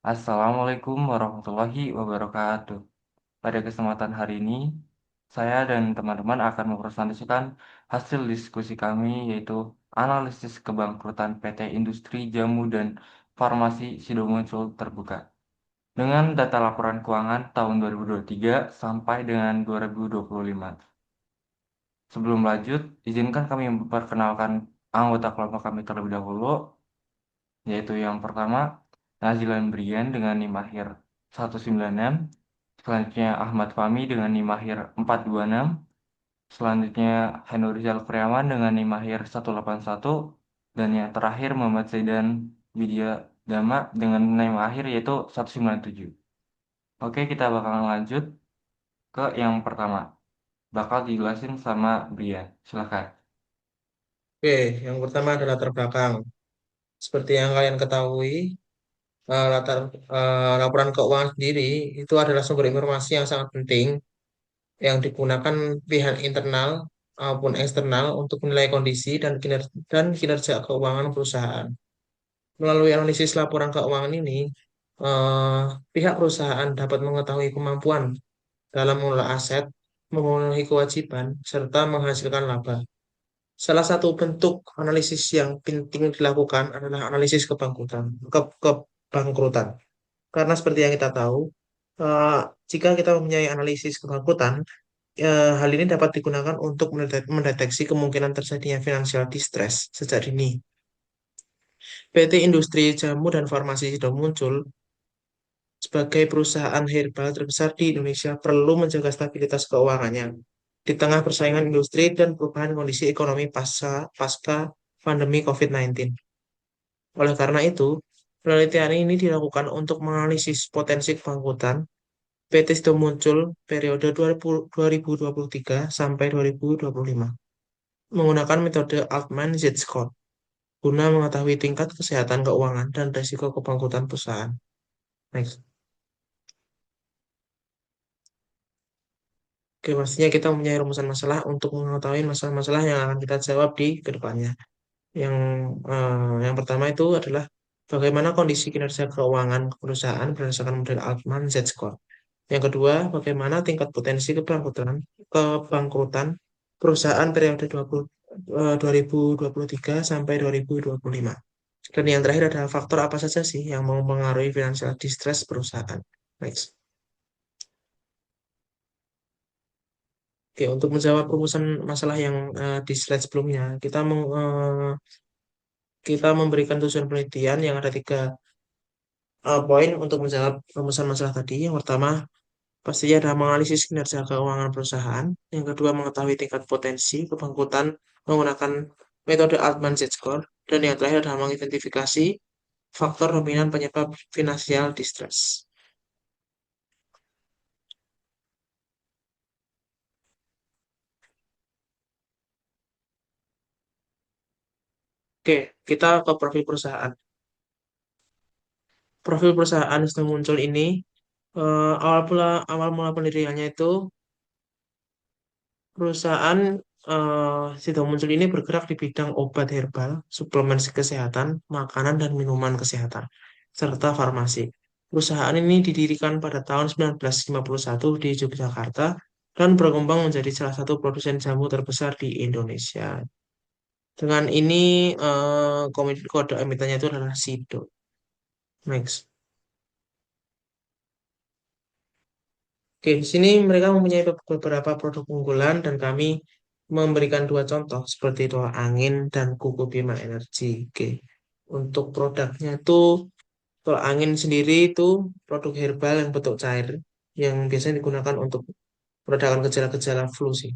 Assalamualaikum warahmatullahi wabarakatuh. Pada kesempatan hari ini, saya dan teman-teman akan mempresentasikan hasil diskusi kami yaitu analisis kebangkrutan PT Industri Jamu dan Farmasi Sidomuncul terbuka. Dengan data laporan keuangan tahun 2023 sampai dengan 2025. Sebelum lanjut, izinkan kami memperkenalkan anggota kelompok kami terlebih dahulu, yaitu yang pertama Nazilan Brian dengan NIM akhir 196, selanjutnya Ahmad Fahmi dengan NIM akhir 426, selanjutnya Henu Rizal Priaman dengan NIM akhir 181, dan yang terakhir Muhammad Zaidan Widya Dama dengan NIM akhir yaitu 197. Oke, kita bakalan lanjut ke yang pertama. Bakal dijelasin sama Brian. Silakan. Oke, yang pertama adalah latar belakang. Seperti yang kalian ketahui, laporan keuangan sendiri itu adalah sumber informasi yang sangat penting yang digunakan pihak internal maupun eksternal untuk menilai kondisi dan kinerja keuangan perusahaan. Melalui analisis laporan keuangan ini, eh, pihak perusahaan dapat mengetahui kemampuan dalam mengelola aset, memenuhi kewajiban, serta menghasilkan laba. Salah satu bentuk analisis yang penting dilakukan adalah analisis kebangkrutan. Karena seperti yang kita tahu, eh, jika kita mempunyai analisis kebangkrutan, hal ini dapat digunakan untuk mendeteksi kemungkinan terjadinya financial distress sejak dini. PT Industri Jamu dan Farmasi sudah muncul sebagai perusahaan herbal terbesar di Indonesia perlu menjaga stabilitas keuangannya di tengah persaingan industri dan perubahan kondisi ekonomi pasca pandemi COVID-19. Oleh karena itu, penelitian ini dilakukan untuk menganalisis potensi kebangkrutan PT sudah muncul periode 2023 sampai 2025 menggunakan metode Altman Z-Score guna mengetahui tingkat kesehatan keuangan dan risiko kebangkrutan perusahaan. Next. Oke, pastinya kita mempunyai rumusan masalah untuk mengetahui masalah-masalah yang akan kita jawab di kedepannya. Yang yang pertama itu adalah bagaimana kondisi kinerja keuangan perusahaan berdasarkan model Altman Z-Score. Yang kedua, bagaimana tingkat potensi kebangkrutan perusahaan periode 2023 sampai 2025. Dan yang terakhir adalah faktor apa saja sih yang mempengaruhi financial distress perusahaan. Next. Oke, untuk menjawab rumusan masalah yang di slide sebelumnya, kita memberikan tujuan penelitian yang ada tiga poin untuk menjawab rumusan masalah tadi. Yang pertama, pastinya adalah menganalisis kinerja keuangan perusahaan. Yang kedua, mengetahui tingkat potensi kebangkrutan menggunakan metode Altman Z-Score. Dan yang terakhir adalah mengidentifikasi faktor dominan penyebab financial distress. Oke, kita ke profil perusahaan. Profil perusahaan yang sudah muncul ini, awal mula pendiriannya itu perusahaan Sido Muncul ini bergerak di bidang obat herbal, suplemen kesehatan, makanan dan minuman kesehatan, serta farmasi. Perusahaan ini didirikan pada tahun 1951 di Yogyakarta dan berkembang menjadi salah satu produsen jamu terbesar di Indonesia. Dengan ini kode emitennya itu adalah Sido. Next. Oke, di sini mereka mempunyai beberapa produk unggulan dan kami memberikan dua contoh seperti itu angin dan kuku Bima Energi. Oke, untuk produknya itu kalau angin sendiri itu produk herbal yang bentuk cair yang biasanya digunakan untuk meredakan gejala-gejala flu sih.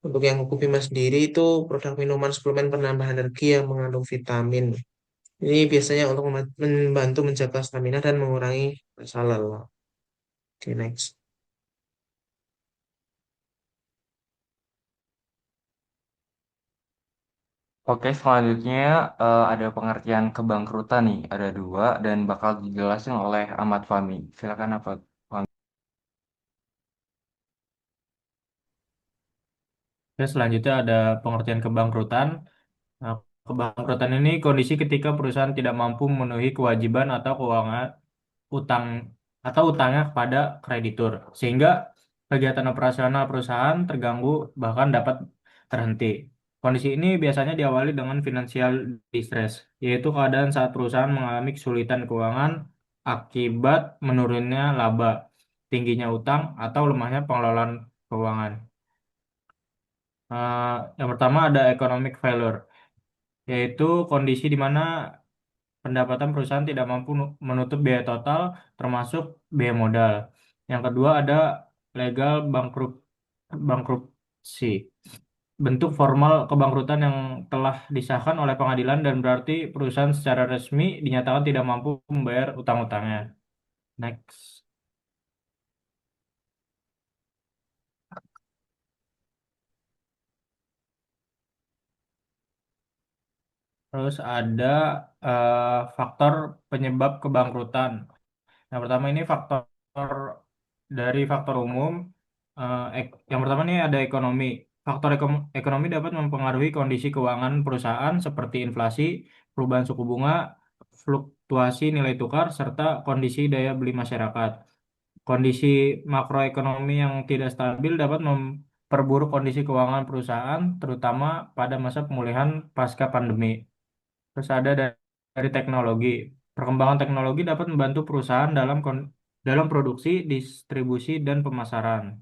Untuk yang kuku Bima sendiri itu produk minuman suplemen penambah energi yang mengandung vitamin. Ini biasanya untuk membantu menjaga stamina dan mengurangi rasa lelah. Oke, next. Oke, selanjutnya ada pengertian kebangkrutan nih. Ada dua dan bakal dijelasin oleh Ahmad Fahmi. Silakan Ahmad Fahmi. Terus selanjutnya ada pengertian kebangkrutan. Nah, kebangkrutan ini kondisi ketika perusahaan tidak mampu memenuhi kewajiban atau keuangan utang atau utangnya kepada kreditur, sehingga kegiatan operasional perusahaan terganggu bahkan dapat terhenti. Kondisi ini biasanya diawali dengan financial distress, yaitu keadaan saat perusahaan mengalami kesulitan keuangan akibat menurunnya laba, tingginya utang, atau lemahnya pengelolaan keuangan. Eh, yang pertama ada economic failure, yaitu kondisi di mana pendapatan perusahaan tidak mampu menutup biaya total, termasuk biaya modal. Yang kedua ada legal bankruptcy, bentuk formal kebangkrutan yang telah disahkan oleh pengadilan dan berarti perusahaan secara resmi dinyatakan tidak mampu membayar utang-utangnya. Next. Terus ada faktor penyebab kebangkrutan. Yang pertama ini faktor dari faktor umum. Yang pertama ini ada ekonomi. Faktor ekonomi dapat mempengaruhi kondisi keuangan perusahaan seperti inflasi, perubahan suku bunga, fluktuasi nilai tukar, serta kondisi daya beli masyarakat. Kondisi makroekonomi yang tidak stabil dapat memperburuk kondisi keuangan perusahaan, terutama pada masa pemulihan pasca pandemi. Terus ada dari teknologi. Perkembangan teknologi dapat membantu perusahaan dalam produksi, distribusi, dan pemasaran.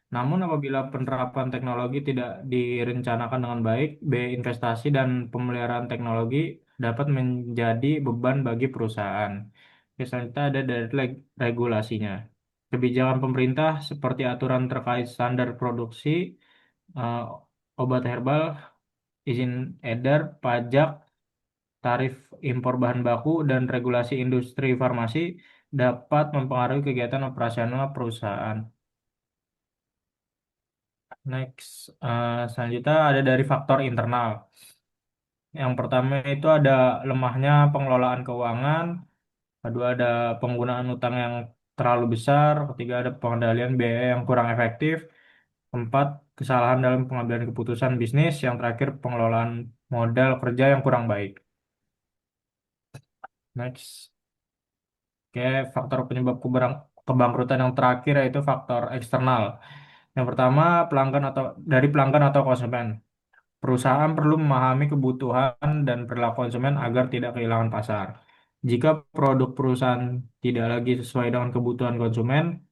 Namun apabila penerapan teknologi tidak direncanakan dengan baik, biaya investasi dan pemeliharaan teknologi dapat menjadi beban bagi perusahaan. Biasanya ada dari regulasinya. Kebijakan pemerintah seperti aturan terkait standar produksi, eh, obat herbal, izin edar, pajak, tarif impor bahan baku, dan regulasi industri farmasi dapat mempengaruhi kegiatan operasional perusahaan. Next, selanjutnya ada dari faktor internal. Yang pertama itu ada lemahnya pengelolaan keuangan, kedua ada penggunaan utang yang terlalu besar, ketiga ada pengendalian biaya yang kurang efektif, keempat kesalahan dalam pengambilan keputusan bisnis, yang terakhir pengelolaan modal kerja yang kurang baik. Next. Oke, faktor penyebab kebangkrutan yang terakhir yaitu faktor eksternal. Yang pertama, pelanggan atau konsumen. Perusahaan perlu memahami kebutuhan dan perilaku konsumen agar tidak kehilangan pasar. Jika produk perusahaan tidak lagi sesuai dengan kebutuhan konsumen,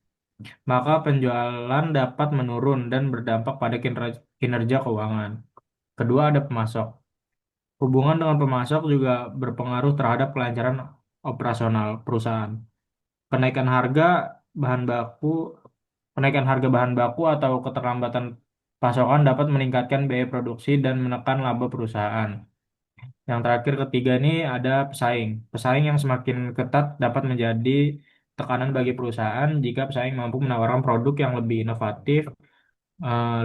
maka penjualan dapat menurun dan berdampak pada kinerja keuangan. Kedua, ada pemasok. Hubungan dengan pemasok juga berpengaruh terhadap kelancaran operasional perusahaan. Kenaikan harga bahan baku, kenaikan harga bahan baku atau keterlambatan pasokan dapat meningkatkan biaya produksi dan menekan laba perusahaan. Yang terakhir ketiga ini ada pesaing. Pesaing yang semakin ketat dapat menjadi tekanan bagi perusahaan jika pesaing mampu menawarkan produk yang lebih inovatif,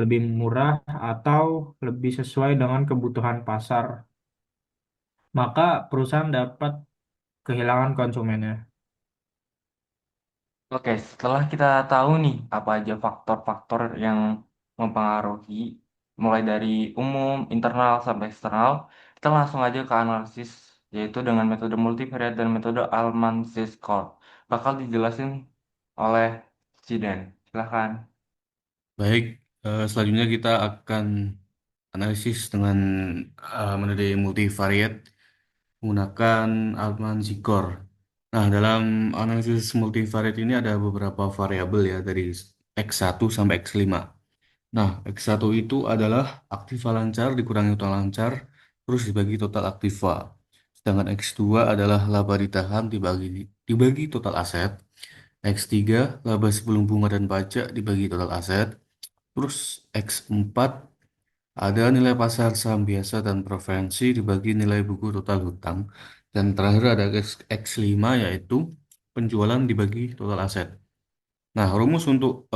lebih murah, atau lebih sesuai dengan kebutuhan pasar. Maka perusahaan dapat kehilangan konsumennya. Oke, setelah kita tahu nih apa aja faktor-faktor yang mempengaruhi mulai dari umum, internal sampai eksternal, kita langsung aja ke analisis yaitu dengan metode multivariate dan metode Alman-Score. Bakal dijelasin oleh Zidan. Silahkan. Baik, selanjutnya kita akan analisis dengan metode multivariate menggunakan Alman-Zikor. Nah, dalam analisis multivariate ini ada beberapa variabel ya dari X1 sampai X5. Nah, X1 itu adalah aktiva lancar dikurangi utang lancar terus dibagi total aktiva. Sedangkan X2 adalah laba ditahan dibagi total aset. X3 laba sebelum bunga dan pajak dibagi total aset. Terus X4 ada nilai pasar saham biasa dan preferensi dibagi nilai buku total hutang. Dan terakhir ada X5 yaitu penjualan dibagi total aset. Nah, rumus untuk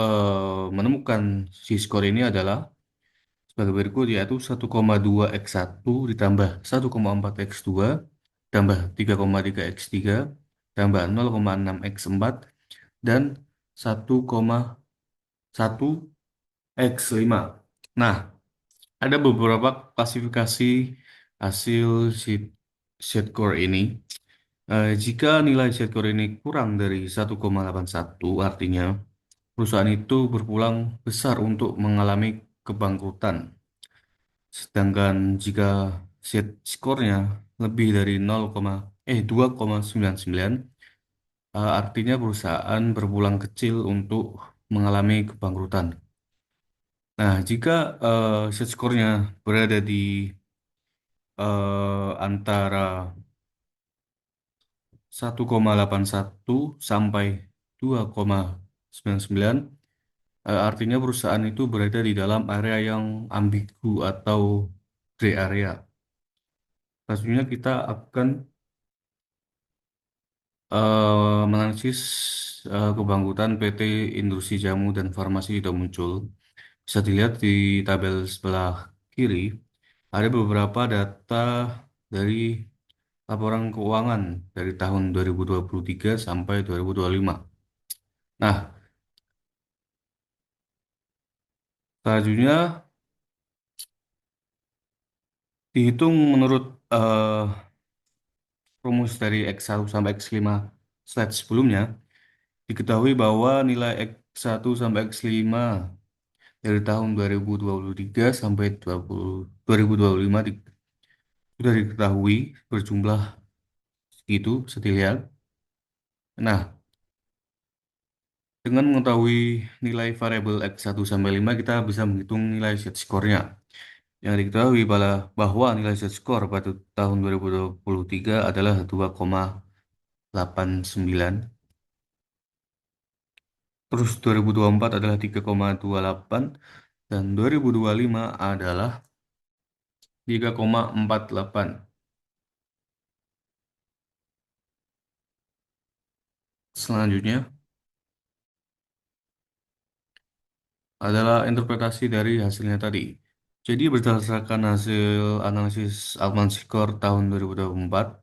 menemukan si skor ini adalah sebagai berikut yaitu 1,2 X1 ditambah 1,4 X2 tambah 3,3 X3 tambah 0,6 X4 dan 1,1 X5. Nah, ada beberapa klasifikasi hasil sheet core ini. Jika nilai Z-core ini kurang dari 1,81, artinya perusahaan itu berpulang besar untuk mengalami kebangkrutan. Sedangkan jika Z-score-nya lebih dari 2,99, artinya perusahaan berpulang kecil untuk mengalami kebangkrutan. Nah, jika Z-score-nya berada di antara 1,81 sampai 2,99, artinya perusahaan itu berada di dalam area yang ambigu atau gray area. Selanjutnya kita akan menganalisis kebangkrutan PT Industri Jamu dan Farmasi sudah muncul. Bisa dilihat di tabel sebelah kiri, ada beberapa data dari laporan keuangan dari tahun 2023 sampai 2025. Nah, selanjutnya dihitung menurut eh, rumus dari X1 sampai X5 slide sebelumnya, diketahui bahwa nilai X1 sampai X5 dari tahun 2023 sampai 2025 sudah diketahui berjumlah segitu, bisa dilihat. Nah, dengan mengetahui nilai variabel X1 sampai 5, kita bisa menghitung nilai Z-score-nya. Yang diketahui bahwa nilai Z-score pada tahun 2023 adalah 2,89. Terus 2024 adalah 3,28 dan 2025 adalah 3,48. Selanjutnya adalah interpretasi dari hasilnya tadi. Jadi berdasarkan hasil analisis Altman Skor tahun 2024,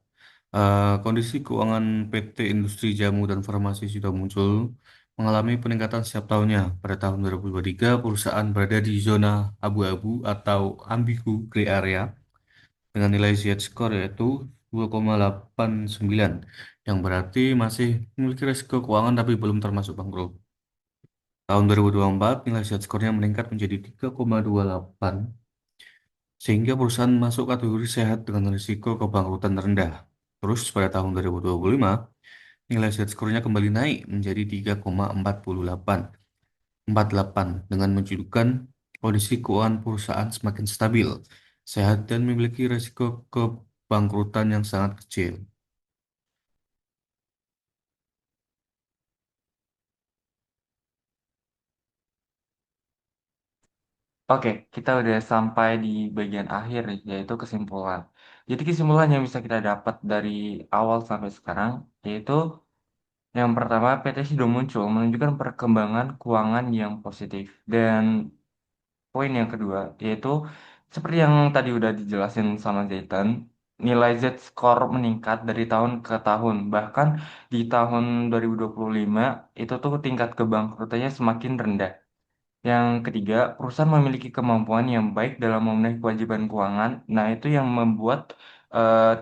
kondisi keuangan PT Industri Jamu dan Farmasi sudah muncul mengalami peningkatan setiap tahunnya. Pada tahun 2023, perusahaan berada di zona abu-abu atau ambigu gray area dengan nilai Z-score yaitu 2,89, yang berarti masih memiliki risiko keuangan tapi belum termasuk bangkrut. Tahun 2024, nilai Z-score-nya meningkat menjadi 3,28, sehingga perusahaan masuk kategori sehat dengan risiko kebangkrutan rendah. Terus pada tahun 2025, nilai Z-score-nya kembali naik menjadi 3,48 dengan menunjukkan kondisi keuangan perusahaan semakin stabil, sehat, dan memiliki risiko kebangkrutan yang sangat kecil. Oke, kita udah sampai di bagian akhir nih, yaitu kesimpulan. Jadi kesimpulan yang bisa kita dapat dari awal sampai sekarang, yaitu yang pertama PT sudah muncul menunjukkan perkembangan keuangan yang positif. Dan poin yang kedua, yaitu seperti yang tadi udah dijelasin sama Zaitan, nilai Z-score meningkat dari tahun ke tahun. Bahkan di tahun 2025 itu tuh tingkat kebangkrutannya semakin rendah. Yang ketiga, perusahaan memiliki kemampuan yang baik dalam memenuhi kewajiban keuangan. Nah, itu yang membuat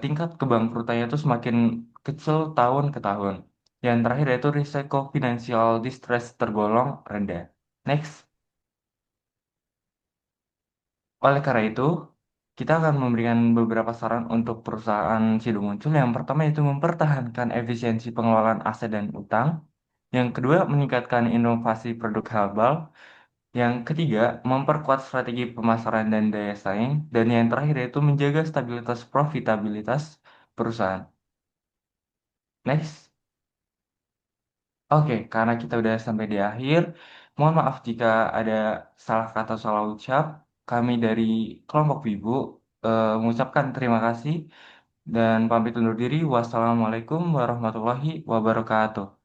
tingkat kebangkrutannya itu semakin kecil tahun ke tahun. Yang terakhir yaitu risiko financial distress tergolong rendah. Next. Oleh karena itu, kita akan memberikan beberapa saran untuk perusahaan Sido Muncul. Yang pertama itu mempertahankan efisiensi pengelolaan aset dan utang. Yang kedua, meningkatkan inovasi produk herbal. Yang ketiga, memperkuat strategi pemasaran dan daya saing. Dan yang terakhir yaitu menjaga stabilitas profitabilitas perusahaan. Next. Oke, karena kita udah sampai di akhir, mohon maaf jika ada salah kata salah ucap. Kami dari kelompok Wibu mengucapkan terima kasih dan pamit undur diri. Wassalamualaikum warahmatullahi wabarakatuh.